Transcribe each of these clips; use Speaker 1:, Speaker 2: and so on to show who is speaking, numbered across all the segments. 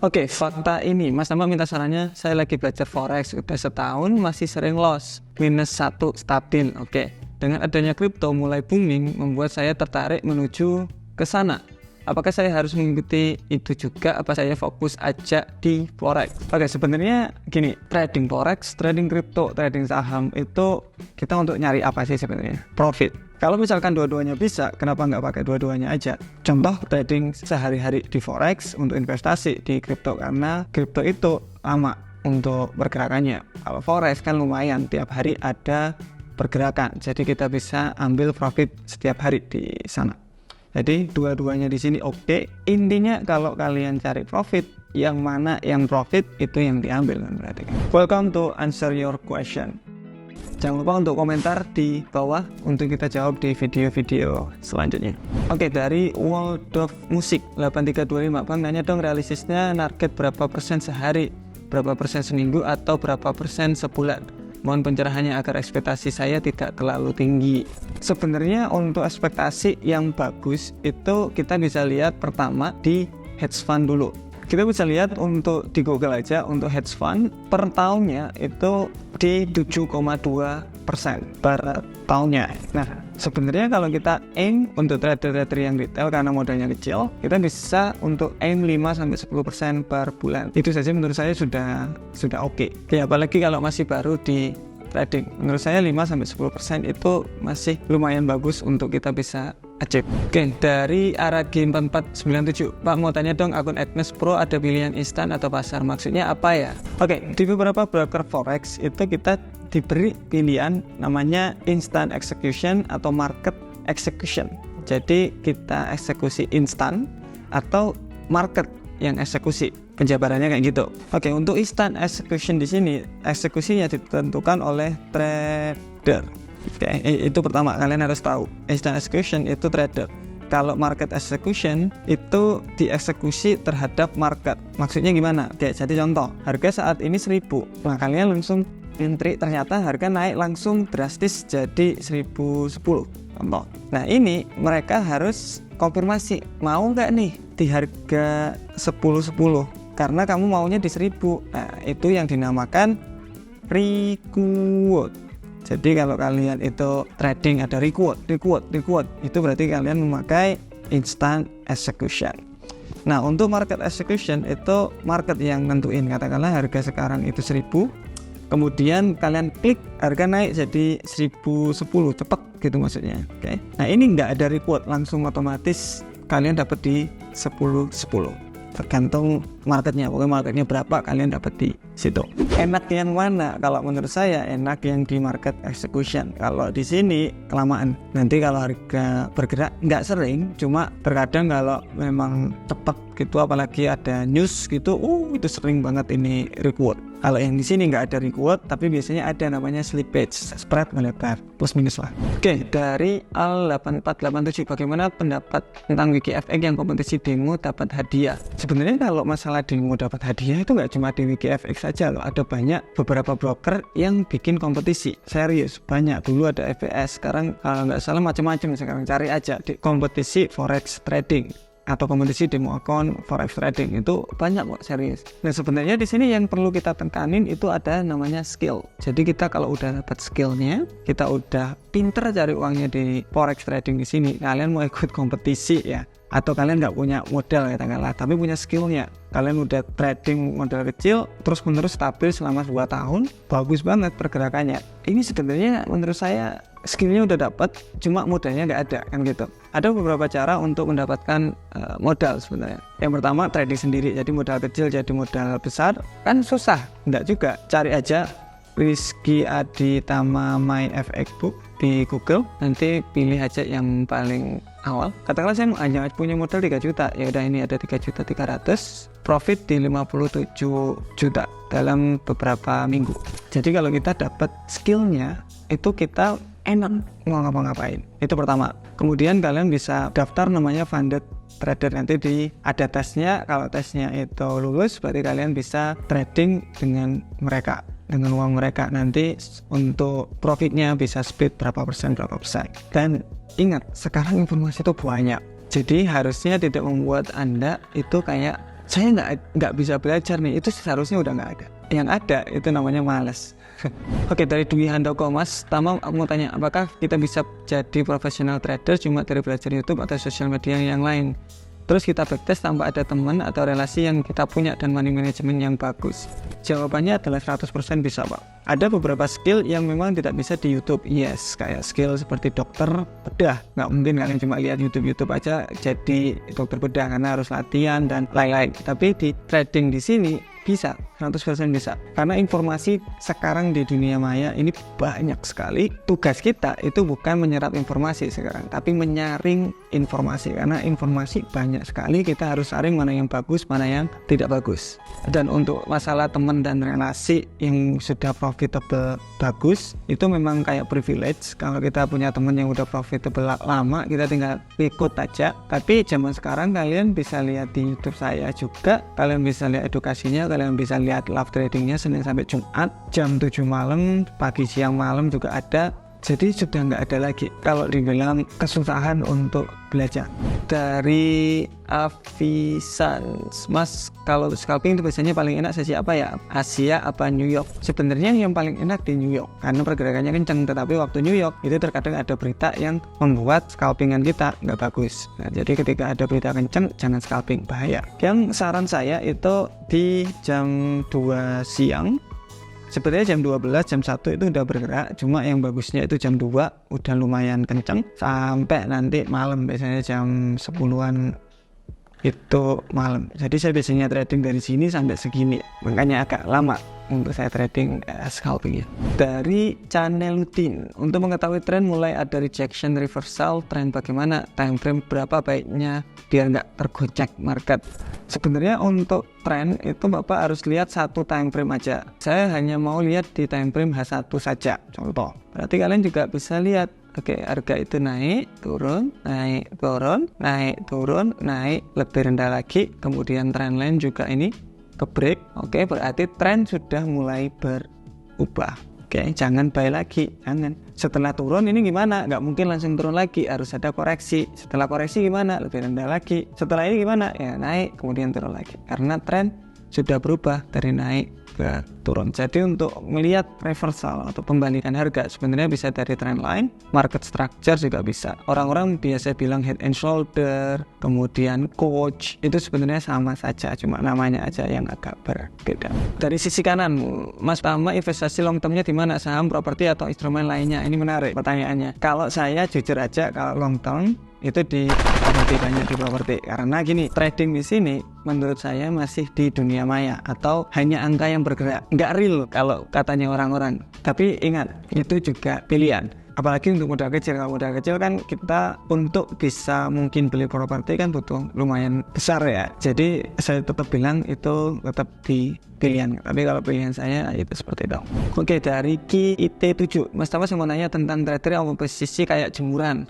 Speaker 1: Oke, fakta ini Mas Tama minta sarannya. Saya lagi belajar forex udah setahun masih sering loss, -1 stabil. Oke, dengan adanya kripto mulai booming membuat saya tertarik menuju ke sana. Apakah saya harus mengikuti itu juga? Apa saya fokus aja di forex? Oke, sebenarnya gini, trading forex, trading kripto, trading saham itu kita untuk nyari apa sih sebenarnya? Profit. Kalau misalkan dua-duanya bisa, kenapa nggak pakai dua-duanya aja? Contoh trading sehari-hari di forex untuk investasi di kripto, karena kripto itu lama untuk pergerakannya. Kalau forex kan lumayan, tiap hari ada pergerakan, jadi kita bisa ambil profit setiap hari di sana. Jadi dua-duanya di sini oke. Intinya kalau kalian cari profit, yang mana yang profit itu yang diambil kan berarti. Welcome to answer your question. Jangan lupa untuk komentar di bawah untuk kita jawab di video-video selanjutnya. Oke, dari World of Music 8325, Bang nanya dong realistisnya target berapa persen sehari, berapa persen seminggu, atau berapa persen sebulan? Mohon pencerahannya agar ekspektasi saya tidak terlalu tinggi. Sebenarnya untuk ekspektasi yang bagus itu kita bisa lihat pertama di hedge fund dulu. Kita bisa lihat untuk di Google aja, untuk hedge fund per tahunnya itu di 7,2% per tahunnya. Nah, sebenarnya kalau kita aim untuk trader-trader yang retail karena modalnya kecil, kita bisa untuk aim 5-10% per bulan. Itu saja menurut saya sudah oke. Ya, apalagi kalau masih baru di trading. Menurut saya 5-10% itu masih lumayan bagus untuk kita bisa achieve. Oke, dari Aragi4497, Pak mau tanya dong, akun Agnes Pro ada pilihan instan atau pasar, maksudnya apa ya? Oke, di beberapa broker forex itu kita diberi pilihan namanya instant execution atau market execution. Jadi kita eksekusi instan atau market yang eksekusi. Penjabarannya kayak gitu. Oke, untuk instant execution di sini eksekusinya ditentukan oleh trader. Oke, itu pertama kalian harus tahu. Instant execution itu trader. Kalau market execution itu dieksekusi terhadap market. Maksudnya gimana? Oke, jadi contoh, harga saat ini 1000. Nah, kalian langsung entry, ternyata harga naik langsung drastis jadi 1010. Contoh. Nah, ini mereka harus konfirmasi, mau nggak nih di harga 1010? Karena kamu maunya di 1000. Nah, itu yang dinamakan reward. Jadi kalau kalian itu trading ada reward, itu berarti kalian memakai instant execution. Nah, untuk market execution itu market yang nentuin, katakanlah harga sekarang itu 1000, kemudian kalian klik harga naik jadi 1010, cepet gitu maksudnya. Oke. Nah, ini nggak ada reward, langsung otomatis kalian dapat di 1010. Tergantung marketnya, pokoknya marketnya berapa kalian dapat di situ. Enak yang mana? Kalau menurut saya enak yang di market execution. Kalau di sini kelamaan. Nanti kalau harga bergerak nggak sering, cuma terkadang kalau memang cepat gitu, apalagi ada news gitu, itu sering banget ini reward. Kalau yang di sini nggak ada reward, tapi biasanya ada namanya slippage, spread melebar, plus minus lah. Oke, dari Al8487, bagaimana pendapat tentang WikiFX yang kompetisi demo dapat hadiah? Sebenarnya kalau masalah demo dapat hadiah itu nggak cuma di WikiFX saja loh, ada banyak beberapa broker yang bikin kompetisi, serius banyak. Dulu ada FVS, sekarang kalau nggak salah macam-macam, sekarang cari aja di kompetisi forex trading atau kompetisi demo account forex trading, itu banyak kok, serius. Nah, sebenarnya di sini yang perlu kita tekanin itu ada namanya skill. Jadi kita kalau udah dapat skillnya, kita udah pinter cari uangnya di forex trading di sini, kalian mau ikut kompetisi ya, atau kalian nggak punya modal katakanlah, tapi punya skillnya, kalian udah trading modal kecil terus menerus stabil selama 2 tahun, bagus banget pergerakannya. Ini sebenarnya menurut saya skillnya udah dapat, cuma modalnya nggak ada kan gitu. Ada beberapa cara untuk mendapatkan modal sebenarnya. Yang pertama trading sendiri, jadi modal kecil jadi modal besar kan susah, enggak juga. Cari aja Rizky Aditama My FX Book di Google, nanti pilih aja yang paling awal. Katakanlah saya hanya punya modal 3 juta, ya udah ini ada 3.300.000, profit di 57 juta dalam beberapa minggu. Jadi kalau kita dapat skillnya itu kita enak mau ngapa-ngapain. Itu pertama. Kemudian kalian bisa daftar namanya funded trader, nanti ada tesnya. Kalau tesnya itu lulus berarti kalian bisa trading dengan mereka, dengan uang mereka. Nanti untuk profitnya bisa split berapa persen. Dan ingat, sekarang informasi itu banyak, jadi harusnya tidak membuat Anda itu kayak saya nggak bisa belajar nih, itu seharusnya udah nggak ada. Yang ada itu namanya malas. Oke, dari Dwi Handoko, Mas Tama, aku mau tanya, apakah kita bisa jadi profesional trader cuma dari belajar YouTube atau sosial media yang lain? Terus kita backtest tanpa ada teman atau relasi yang kita punya dan money management yang bagus? Jawabannya adalah 100% bisa, Pak. Ada beberapa skill yang memang tidak bisa di YouTube. Yes, kayak skill seperti dokter bedah. Nggak mungkin kalian cuma lihat YouTube aja jadi dokter bedah, karena harus latihan dan lain-lain. Tapi di trading di sini bisa, 100% bisa. Karena informasi sekarang di dunia maya ini banyak sekali. Tugas kita itu bukan menyerap informasi sekarang, tapi menyaring informasi. Karena informasi banyak sekali, kita harus saring mana yang bagus, mana yang tidak bagus. Dan untuk masalah teman dan relasi yang sudah profitable bagus, itu memang kayak privilege. Kalau kita punya teman yang udah profitable lama, kita tinggal ikut aja. Tapi zaman sekarang kalian bisa lihat di YouTube saya juga, kalian bisa lihat edukasinya, kalian bisa lihat live tradingnya Senin sampai Jumat jam 7 malam, pagi siang malam juga ada. Jadi sudah nggak ada lagi kalau dibilang kesusahan untuk belajar. Dari Avisans, Mas, kalau scalping itu biasanya paling enak sesi apa ya? Asia apa New York? Sebenarnya yang paling enak di New York karena pergerakannya kencang, tetapi waktu New York itu terkadang ada berita yang membuat scalpingan kita nggak bagus. Nah, jadi ketika ada berita kencang, jangan scalping, bahaya. Yang saran saya itu di jam 2 siang. Sebenarnya jam 12, jam 1 itu udah bergerak, cuma yang bagusnya itu jam 2 udah lumayan kenceng sampai nanti malam, biasanya jam 10-an itu malam. Jadi saya biasanya trading dari sini sampai segini, makanya agak lama untuk saya trading scalping ya. Dari Chaneluddin, untuk mengetahui tren mulai ada rejection, reversal, tren bagaimana, time frame berapa baiknya biar nggak tergocek market. Sebenarnya untuk tren itu Bapak harus lihat satu time frame aja. Saya hanya mau lihat di time frame H1 saja, contoh. Berarti kalian juga bisa lihat, oke, harga itu naik, turun, naik, turun, naik, turun, naik, lebih rendah lagi. Kemudian tren lain juga ini ke break. Oke, berarti tren sudah mulai berubah. Oke, jangan buy lagi, jangan. Setelah turun ini gimana? Nggak mungkin langsung turun lagi, harus ada koreksi. Setelah koreksi gimana? Lebih rendah lagi. Setelah ini gimana? Ya naik, kemudian turun lagi. Karena tren sudah berubah dari naik ke turun. Jadi untuk melihat reversal atau pembalikan harga sebenarnya bisa dari trend line, market structure juga bisa. Orang-orang biasa bilang head and shoulder, kemudian coach, itu sebenarnya sama saja, cuma namanya aja yang agak berbeda. Dari sisi kanan, Mas Tama investasi long termnya di mana? Saham, properti atau instrumen lainnya? Ini menarik pertanyaannya. Kalau saya jujur aja, kalau long term itu di properti, banyak di properti. Karena gini, trading di sini menurut saya masih di dunia maya atau hanya angka yang bergerak, nggak real kalau katanya orang-orang. Tapi ingat, itu juga pilihan. Apalagi untuk modal kecil. Kalau modal kecil kan kita untuk bisa mungkin beli properti kan butuh lumayan besar ya. Jadi saya tetap bilang itu tetap di pilihan. Tapi kalau pilihan saya itu seperti itu. Oke, dari KIT7, Mas Tama saya mau nanya tentang trader yang posisi kayak jemuran.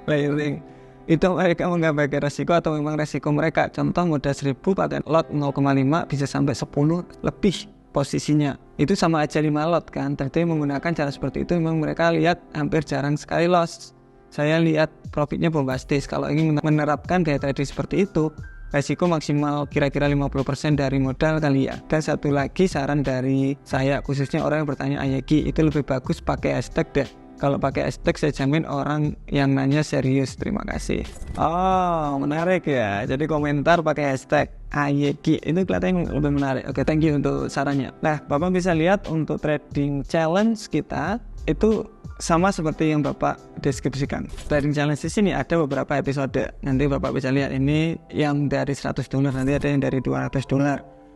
Speaker 1: Layering itu mereka menggambarkan resiko atau memang resiko mereka. Contoh modal 1000 pakai lot 0,5 bisa sampai 10 lebih posisinya, itu sama aja 5 lot kan. Trader menggunakan cara seperti itu memang mereka lihat hampir jarang sekali loss. Saya lihat profitnya bombastis. Kalau ingin menerapkan gaya trading seperti itu, resiko maksimal kira-kira 50% dari modal kali ya. Dan satu lagi saran dari saya, khususnya orang yang bertanya Ayaki, itu lebih bagus pakai hashtag deh. Kalau pakai hashtag saya jamin orang yang nanya serius. Terima kasih. Oh, menarik ya. Jadi komentar pakai hashtag Ayeki itu kelihatannya lebih menarik. Oke, thank you untuk sarannya. Nah, Bapak bisa lihat untuk trading challenge kita itu sama seperti yang Bapak deskripsikan. Trading challenge di sini ada beberapa episode. Nanti Bapak bisa lihat ini yang dari $100, nanti ada yang dari $200,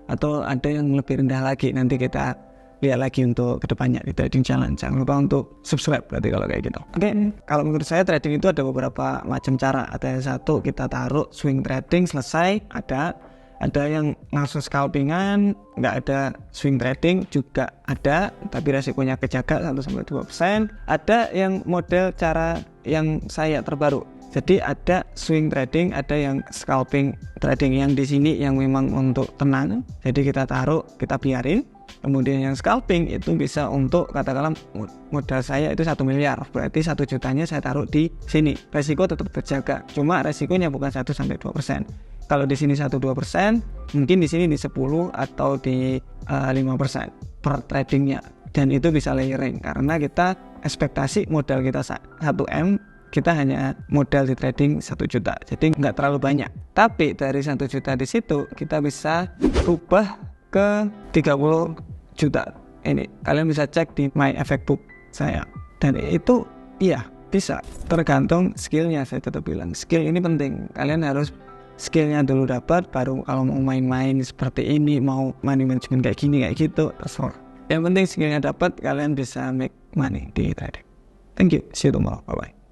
Speaker 1: atau ada yang lebih rendah lagi. Nanti kita lihat lagi untuk kedepannya di trading challenge. Jangan lupa untuk subscribe berarti kalau kayak gitu. Oke, kalau menurut saya trading itu ada beberapa macam cara. Ada yang satu kita taruh swing trading selesai, ada yang langsung scalpingan, nggak ada swing trading juga ada, tapi resikonya kejaga 1-2%. Ada yang model cara yang saya terbaru. Jadi ada swing trading, ada yang scalping trading. Yang di sini yang memang untuk tenang. Jadi kita taruh, kita biarin. Kemudian yang scalping itu bisa untuk katakanlah modal saya itu 1 miliar, berarti 1 jutanya saya taruh di sini. Resiko tetap terjaga, cuma resikonya bukan 1-2%. Kalau di sini 1-2%, mungkin di sini di 10 atau di 5% per tradingnya. Dan itu bisa layering karena kita ekspektasi modal kita 1M, kita hanya modal di trading 1 juta. Jadi nggak terlalu banyak. Tapi dari 1 juta di situ kita bisa rubah ke 30 juta. Ini kalian bisa cek di My Effect Book saya. Dan itu iya bisa, tergantung skillnya. Saya tetap bilang skill ini penting. Kalian harus skillnya dulu dapat, baru kalau mau main-main seperti ini, mau money management kayak gini kayak gitu, terserah. Yang penting skillnya dapat, kalian bisa make money di trading. Thank you, see you tomorrow, bye bye.